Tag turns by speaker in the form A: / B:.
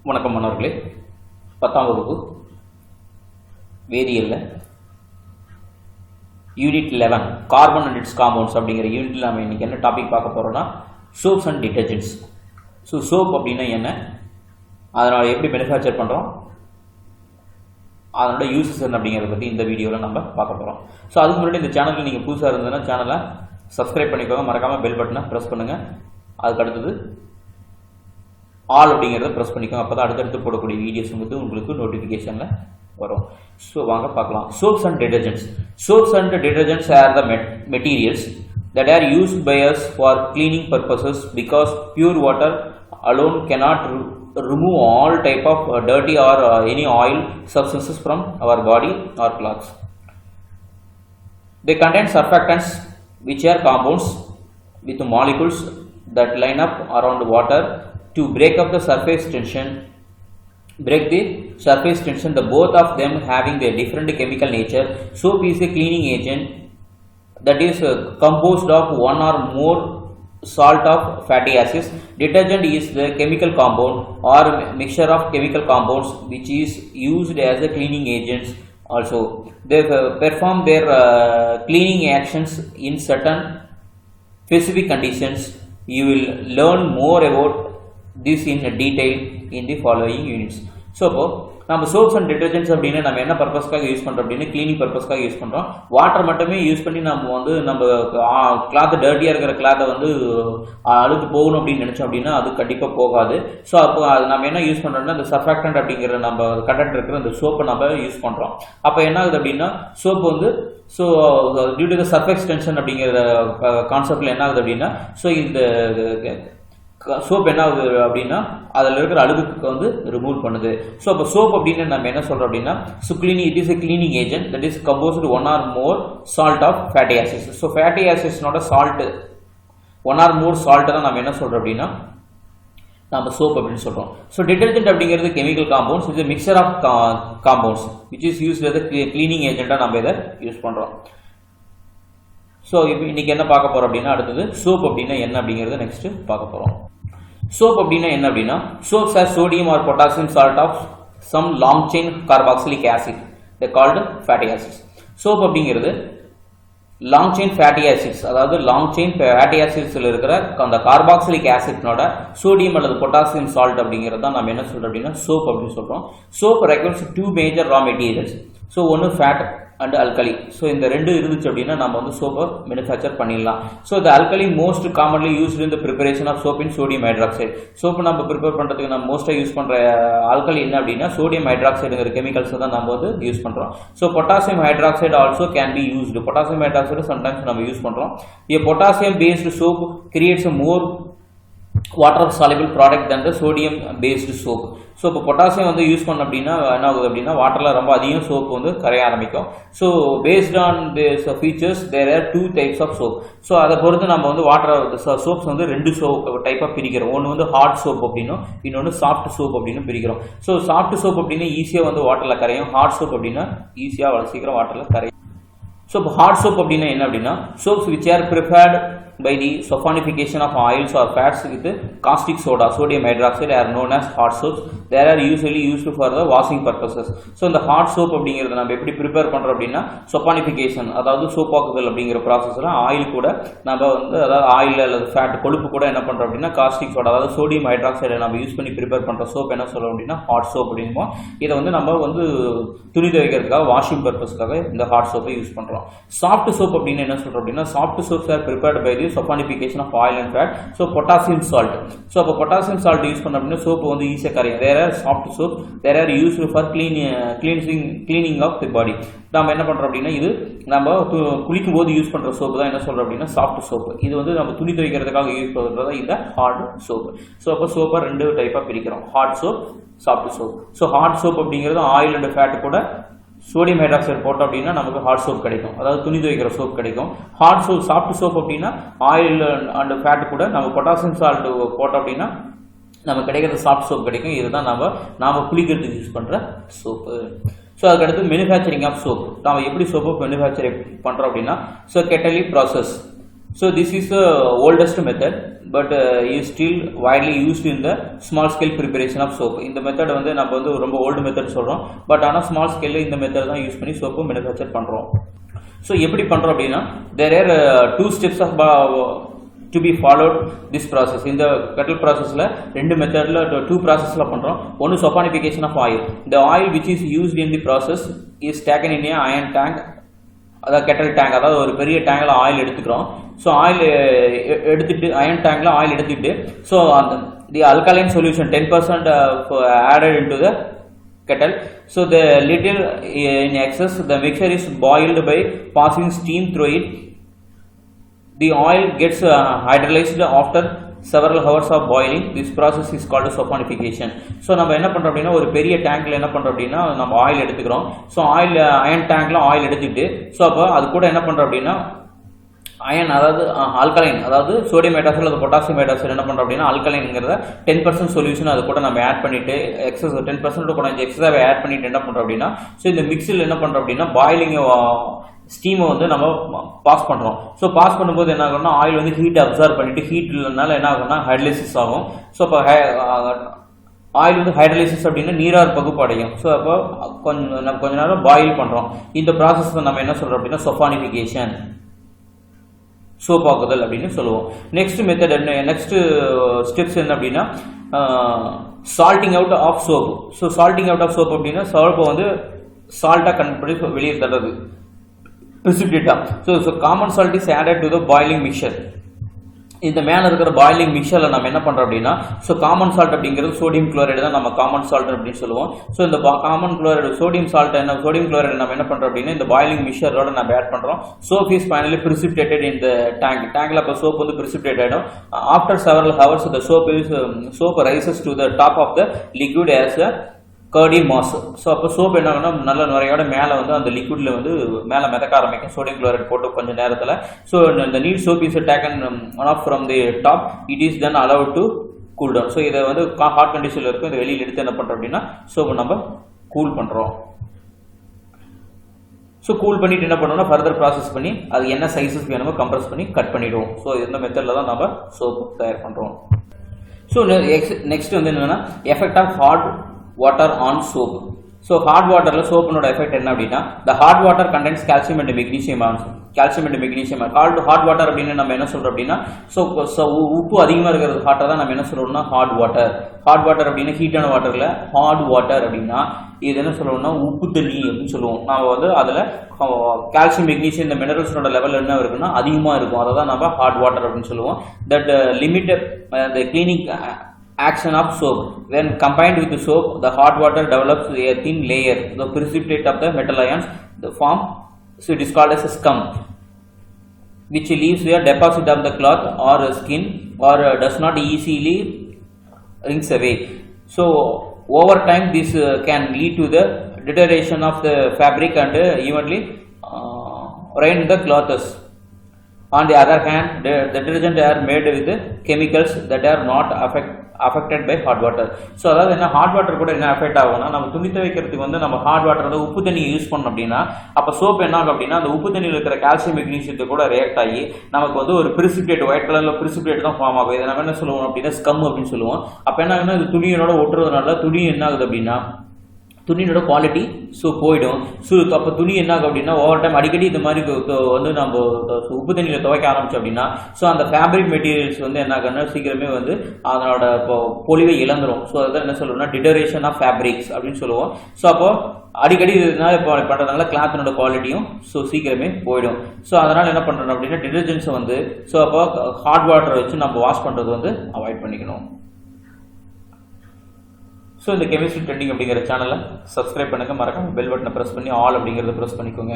A: வணக்கம் மாணவர்களே. 10ஆம் வகுப்பு வேதியியல்ல unit 11 carbon and its compounds அப்படிங்கிற யூனிட்ல நம்ம இன்னைக்கு என்ன டாபிக் பார்க்க போறோம்னா soaps and detergents. So soap அப்படின்னா என்ன, அதனால எப்படி மேனுஃபேக்சர் பண்ணுறோம், அதனோட யூசஸ் என்ன அப்படிங்கிறத பற்றி இந்த வீடியோவில் நம்ம பார்க்க போகிறோம். ஸோ அதுக்கு முன்னாடி இந்த சேனலில் நீங்கள் புதுசாக இருந்ததுன்னா சேனலை சப்ஸ்கிரைப் பண்ணிக்கோங்க, மறக்காமல் பெல் பட்டனை ப்ரெஸ் பண்ணுங்கள். அதுக்கு அடுத்தது ஆல் அப்படிங்கிறத ப்ரெஸ் பண்ணிக்கோங்க, அப்போ தான் அடுத்தடுத்து போடக்கூடிய வீடியோஸ் வந்து உங்களுக்கு நோட்டிஃபிகேஷனில் வரும். ஸோ வாங்க பார்க்கலாம். Soaps and detergents. Soaps and detergents R the materials that are used by us for cleaning purposes because pure water alone cannot remove all type of dirty or any oil substances from our body or clothes. They contain surfactants which are compounds with molecules that line up around water to break the surface tension, the both of them having their different chemical nature. Soap is a cleaning agent that is composed of one or more salt of fatty acids. Detergent is the chemical compound or mixture of chemical compounds which is used as a cleaning agents. Also they perform their cleaning actions in certain specific conditions. You will learn more about this in detail in the following units. So நம்ம soaps and detergents அப்படின்னு நம்ம என்ன பர்பஸ்க்காக use பண்ணுறோம் அப்படின்னா cleaning பர்பஸ்க்காக use பண்ணுறோம். Water மட்டுமே யூஸ் பண்ணி நம்ம கிளாத் டர்ட்டியாக இருக்கிற கிளாத்தை அழுக்கு போகணும் அப்படின்னு நினச்சோம் அப்படின்னா அது கண்டிப்பாக போகாது. ஸோ அப்போ அது நம்ம என்ன யூஸ் பண்ணுறோம்னா இந்த சர்ஃபாக்டன்ட் அப்படிங்கிற நம்ம கண்டென்ட் இருக்கிற அந்த சோப்பை நம்ம யூஸ் பண்ணுறோம். அப்போ என்ன ஆகுது அப்படின்னா soap so due to the surface tension அப்படிங்கிற கான்செப்டில் என்ன ஆகுது அப்படின்னா ஸோ இந்த சோப் என்ன ஆகுது அப்படின்னா அதில் இருக்கிற அழுக்கு ரிமூவ் பண்ணுது. ஸோ அப்போ சோப் அப்படின்னு நம்ம என்ன சொல்கிறோம் அப்படின்னா so it is a cleaning agent that is composed one or more salt of fatty acids. So fatty ஆசிட்ஸ்னோட சால்ட் ஒன் ஆர் மோர் சால்ட்டை தான் நம்ம என்ன சொல்கிறோம் அப்படின்னா நம்ம சோப் அப்படின்னு சொல்கிறோம். ஸோ டிட்டர்ஜென்ட் அப்படிங்கிறது கெமிக்கல் காம்பவுண்ட்ஸ், இது mixture of compounds which is use as cleaning ஏஜென்ட்டாக நம்ம இதை யூஸ் பண்ணுறோம். ஸோ இப்போ இன்னைக்கு என்ன பார்க்க போகிறோம் அப்படின்னா அடுத்தது சோப் அப்படின்னா என்ன அப்படிங்கிறத நெக்ஸ்ட் பார்க்க போகிறோம். சோப் அப்படின்னா என்ன அப்படின்னா soaps are sodium or potassium salt of some long chain carboxylic acid they called fatty acids. Soap அப்படிங்கிறது லாங் செயின் ஃபேட்டி ஆசிட்ஸ், அதாவது லாங் செயின் ஃபேட்டி ஆசிட்ஸில் இருக்கிற அந்த கார்பாக்சிலிக் ஆசிட்னோட சோடியம் அல்லது பொட்டாசியம் சால்ட் அப்படிங்கிறது தான் நம்ம என்ன சொல்கிறோம் அப்படின்னா சோப் அப்படின்னு சொல்கிறோம். Soap requires two major raw materials. So ஒன்று ஃபேட் அண்ட் அல்கலி. ஸோ இந்த ரெண்டு இருந்துச்சு அப்படின்னா நம்ம சோப்பை மேனுஃபேக்சர் பண்ணிடலாம். ஸோ இந்த அல்கலி மோஸ்ட் காமன்லி யூஸ்டு இந்த preparation of soap in sodium hydroxide. Soap நம்ம ப்ரிப்பேர் பண்ணுறதுக்கு நம்ம மோஸ்ட்டாக யூஸ் பண்ணுற அல்கலி என்ன அப்படின்னா சோடியம் ஹைட்ராக்சைடுங்கிற கெமிக்கல்ஸ் தான் நம்ம யூஸ் பண்ணுறோம். So potassium hydroxide also can be used. Potassium hydroxide sometimes நம்ம யூஸ் பண்ணுறோம். A potassium based soap creates more water soluble product than the sodium based soap. So இப்போ potassium use பண்ண அப்படின்னா என்ன ஆகுது அப்படின்னா வாட்டரில் ரொம்ப அதிகம் சோப் கரைய ஆரம்பிக்கும். So based on this features there are two types of soap. So அதை பொறுத்து நம்ம வாட்டர் சோப்ஸ் ரெண்டு சோப் டைப்பாக பிரிக்கிறோம். ஒன்று ஹார்ட் சோப் அப்படின்னும் இன்னொன்று சாஃப்ட் சோப் அப்படின்னு பிரிக்கிறோம். ஸோ சாஃப்ட் சோப் அப்படின்னா ஈஸியாக வாட்டரில் கரையும், ஹார்ட் சோப் அப்படின்னா ஈஸியாக அவ்வளோ சீக்கிரம் வாட்டரில் கரையும். ஸோ இப்போ ஹார்ட் சோப் அப்படின்னா என்ன அப்படின்னா soaps which are preferred by the saponification of oils or fats with caustic soda, sodium hydroxide are known as hard soaps. They are usually used for the washing purposes. So இந்த hard soap அப்படிங்கிறது நம்ம எப்படி prepare பண்ணுறோம் அப்படின்னா saponification, அதாவது soap ஆக்குதல் அப்படிங்கிற ப்ராசஸில் oil கூட நம்ம அதாவது ஆயில் அல்லது ஃபேட் கொழுப்பு கூட என்ன பண்ணுறோம் அப்படின்னா காஸ்டிக் சோடா அதாவது சோடியம் ஹைட்ராக்சைடை நம்ம யூஸ் பண்ணி ப்ரிப்பேர் பண்ணுற சோப் என்ன சொல்கிறோம் அப்படின்னா ஹாட் சோப் அப்படின்போம். இதை நம்ம துணி துவைக்கிறதுக்காக வாஷிங் பர்பஸ்க்காக இந்த ஹாட் சோப்பை யூஸ் பண்ணுறோம். சாஃப்ட் சோப் அப்படின்னு என்ன சொல்கிறோம் அப்படின்னா soft soaps are prepared by the saponification of oil and fat. So potassium salt. So அப்போ potassium salt யூஸ் பண்ண அப்படின்னா சோப்பு ஈஸியாக கரையும். There are soft soap, there are used for cleaning of the body. நம்ம என்ன பண்ணுறோம் அப்படின்னா இது நம்ம குளிக்கும் போது யூஸ் பண்ணுற சோப்பு தான் என்ன சொல்கிறோம் அப்படின்னா சாஃப்ட் சோப்பு. இது நம்ம துணி துவைக்கிறதுக்காக யூஸ் பண்ணுறது இந்த ஹார்ட் சோப்பு. ஸோ அப்போ சோப்பை ரெண்டு டைப்பாக பிரிக்கிறோம், hard soap, soft soap. So hard soap அப்படிங்கிறது ஆயில் அண்ட் ஃபேட் கூட சோடியம் ஹைட்ராக்சைடு போட்டோம் அப்படின்னா நமக்கு ஹார்ட் சோப் கிடைக்கும், அதாவது துணி துவைக்கிற சோப் கிடைக்கும். ஹார்ட் சோப் சாஃப்ட் சோப் அப்படின்னா ஆயில் அண்ட் ஃபேட் கூட நம்ம பொட்டாசியம் சால்ட் போட்டோம் அப்படின்னா நமக்கு கிடைக்கிற சாஃப்ட் சோப் கிடைக்கும். இதுதான் நாம குளிக்கிறதுக்கு யூஸ் பண்ணுற சோப்பு. ஸோ அதுக்கடுத்து மேனுஃபேக்சரிங் ஆஃப் சோப். நம்ம எப்படி சோப்பு மேனுஃபேக்சரிங் பண்ணுறோம் அப்படின்னா so kettle process So this is the oldest method, but is still widely used in the small scale preparation of soap. இந்த மெத்தட் வந்து நம்ம வந்து ரொம்ப ஓல்டு மெத்தட் சொல்றோம், பட் ஆனால் ஸ்மால் ஸ்கேலில் இந்த மெத்தட் தான் யூஸ் பண்ணி சோப்பு மேனுஃபேக்சர் பண்ணுறோம். ஸோ எப்படி பண்ணுறோம் அப்படின்னா, there are two steps of to be followed this process. இந்த kettle processல ரெண்டு மெத்தட்ல டூ ப்ராசஸ்ல பண்றோம். ஒன்று saponification of oil. The oil which is used in the process is taken in a iron tank, அதாவது kettle tank, அதாவது ஒரு பெரிய டேங்க்ல ஆயில் எடுத்துக்கிறோம். ஸோ ஆயில் எடுத்துட்டு அயன் டேங்க்ல ஆயில் எடுத்துட்டு, ஸோ அந்த the alkaline solution 10% added into the kettle. So the little in excess, the mixture is boiled by passing steam through it. The oil gets hydrolyzed after several hours of boiling. This process is called saponification. So நம்ம என்ன பண்றோம் அப்படின்னா, ஒரு பெரிய டேங்க்ல என்ன பண்றோம் அப்படின்னா நம்ம ஆயில் எடுத்துக்கிறோம். ஸோ ஆயில் அயன் டேங்க்ல ஆயில் எடுத்துட்டு, ஸோ அப்போ அது கூட என்ன பண்றோம் அப்படின்னா அயன், அதாவது ஆல்கலைன், அதாவது சோடியம் ஹைட்ராக்சைடு அல்லது பொட்டாசியம் ஹைட்ராக்சைடு என்ன பண்றோம் அப்படின்னா ஆல்கலைன்ங்கிறத 10% சொல்யூஷன் அது கூட நம்ம ஆட் பண்ணிட்டு, எக்ஸஸ் 10% கூட எக்ஸ்ட்ராவை ஆட் பண்ணிட்டு என்ன பண்றோம் அப்படின்னா, ஸோ இந்த மிக்ஸில் என்ன பண்றோம் அப்படின்னா பாயிலிங் ஸ்டீமை வந்து நம்ம பாஸ் பண்ணுறோம். ஸோ பாஸ் பண்ணும்போது என்ன ஆகும்னா ஆயில் வந்து ஹீட் அப்சர்வ் பண்ணிட்டு, ஹீட் இல்லைனால என்ன ஆகும்னா ஹைட்ரலைசிஸ் ஆகும். ஸோ இப்போ ஆயில் வந்து ஹைட்ரலைசிஸ் அப்படின்னா நீரார் பகுப்படையும். ஸோ அப்போ கொஞ்ச நேரம் பாயில் பண்ணுறோம். இந்த ப்ராசஸ் நம்ம என்ன சொல்கிறோம் அப்படின்னா saponification, சோப் ஆக்குதல் அப்படின்னு சொல்லுவோம். நெக்ஸ்ட் மெத்தட் என்ன, நெக்ஸ்ட் ஸ்டெப்ஸ் என்ன அப்படின்னா salting out of soap. So salting out of soap அப்படின்னா சோப்பை வந்து சால்ட்டாக கன்வெர்ட் வெளியே தள்ளுறது, precipitate. So common salt is added to the boiling mixture. இந்த மேலே இருக்கிற பாயிலிங் மிக்சரில் நம்ம என்ன பண்ணுறோம் அப்படின்னா, ஸோ காமன் சால்ட் அப்படிங்கிறது சோடியம் குளோரைடு தான் நம்ம காமன் சால்ட் அப்படின்னு சொல்லுவோம். ஸோ இந்த காமன் குளோரைடு சோடியம் சால்ட் என்ன, சோடியம் குளோரைடு நம்ம என்ன பண்ணுறோம் அப்படின்னா இந்த பாயிலிங் மிக்சரோட நம்ம ஆட் பண்ணுறோம். Soap is finally precipitated in the tank. டேங்க்ல இப்போ சோப் வந்து precipitate ஆகிடும். After several hours the soap rises to the top of the liquid as a curdy mass. So அப்போ சோப் என்ன ஆகும்னா நல்ல நுரையோட மேலே வந்து அந்த லிக்விட்ல வந்து மேலே மிதக்க ஆரம்பிக்கும் சோடியம் குளோரைட் போட்டு கொஞ்சம் நேரத்தில். ஸோ இந்த neat soap is taken off from the top, it is then allowed to cool down. So இதை வந்து ஹாட் கண்டிஷனில் இருக்கும், இதை வெளியில் எடுத்து என்ன பண்ணுறோம் அப்படின்னா சோப்பை நம்ம கூல் பண்ணுறோம். ஸோ கூல் பண்ணிட்டு என்ன பண்ணோம்னா ஃபர்தர் ப்ராசஸ் பண்ணி அது என்ன சைஸஸ் வேணுமோ கம்ப்ரஸ் பண்ணி கட் பண்ணிடுவோம். ஸோ இந்த மெத்தடில் தான் நம்ம சோப்பு தயார் பண்ணுறோம். ஸோ நெக்ஸ்ட் வந்து என்னன்னா effect of hot water on soap. So hot வாட்டரில் சோப்பினோட எஃபெக்ட் என்ன அப்படின்னா, the hot water contains calcium and magnesium. Hot water அப்படின்னு நம்ம என்ன சொல்றோம் அப்படின்னா, ஸோ உப்பு அதிகமாக இருக்கிறது ஹாட்டர் தான் நம்ம என்ன சொல்றோம்னா ஹாட் வாட்டர். ஹாட் வாட்டர் அப்படின்னா ஹீட்டான வாட்டர்ல ஹாட் வாட்டர் அப்படின்னா இது என்ன சொல்லுவோம்னா உப்பு தண்ணி அப்படின்னு சொல்லுவோம். நம்ம வந்து அதில் கால்சியம் மெக்னீசியம் இந்த மினரல்ஸோட லெவல் என்ன இருக்குன்னா அதிகமாக இருக்கும், அதை தான் நம்ம ஹாட் வாட்டர் அப்படின்னு சொல்லுவோம். That limit the cleaning action of soap. When combined with the soap, the hot water develops a thin layer, the precipitate of the metal ions, the form, so it is called as a scum, which leaves a deposit of the cloth or skin or does not easily rinse away. So over time this can lead to the deterioration of the fabric and evenly ruin the clothes. On the other hand, the detergents are made with chemicals that are not affected by hot water. So அதாவது என்ன hot water கூட என்ன affect ஆகும்னா, நம்ம துணி துவைக்கிறதுக்கு வந்து நம்ம ஹாட் வாட்டர் வந்து உப்பு தண்ணி யூஸ் பண்ணோம் அப்படின்னா அப்போ சோப் என்ன ஆகும் அப்படின்னா அந்த உப்பு தண்ணியில் இருக்கிற கால்சியம் மெக்னீசியத்தை கூட ரியாக்ட் ஆகி நமக்கு வந்து ஒரு precipitate, ஒயிட் கலர்ல precipitate தான் ஃபார்ம் ஆகும். இதை நம்ம என்ன சொல்லுவோம் அப்படின்னா ஸ்கம் அப்படின்னு சொல்லுவோம். அப்போ என்ன ஆகுதுன்னா இது துணியோட ஒட்டுறதுனால துணி என்ன ஆகுது அப்படின்னா துணியோட குவாலிட்டி ஸோ போயிடும். ஸோ அப்போ துணி என்ன ஆகும் அப்படின்னா ஓவர் டைம் அடிக்கடி இந்த மாதிரி வந்து நம்ம உப்பு தண்ணியில் துவைக்க ஆரம்பிச்சோம் அப்படின்னா ஸோ அந்த ஃபேப்ரிக் மெட்டீரியல்ஸ் வந்து என்ன ஆகுன்னா சீக்கிரமே வந்து அதனோட பொலிவை இழந்துரும். ஸோ அதான் என்ன சொல்லுவோம்னா டிட்டரேஷன் ஆஃப் ஃபேப்ரிக்ஸ் அப்படின்னு சொல்லுவோம். ஸோ அப்போ அடிக்கடி இதனால இப்போ பண்ணுறதுனால கிளாத்தினோட குவாலிட்டியும் ஸோ சீக்கிரமே போயிடும். ஸோ அதனால் என்ன பண்ணுறோம் அப்படின்னா டிட்டர்ஜென்ட்ஸை வந்து ஸோ அப்போ ஹாட் வாட்டர் வச்சு நம்ம வாஷ் பண்ணுறது வந்து அவாய்ட் பண்ணிக்கணும். ஸோ இந்த கெமிஸ்ட்ரி ட்ரெண்டிங் அப்படிங்கிற சேனலை சப்ஸ்கிரைப் பண்ணுங்கள், மறக்காம பெல் பட்டனை ப்ரெஸ் பண்ணி ஆல் அப்படிங்கிறத ப்ரெஸ் பண்ணிக்கோங்க.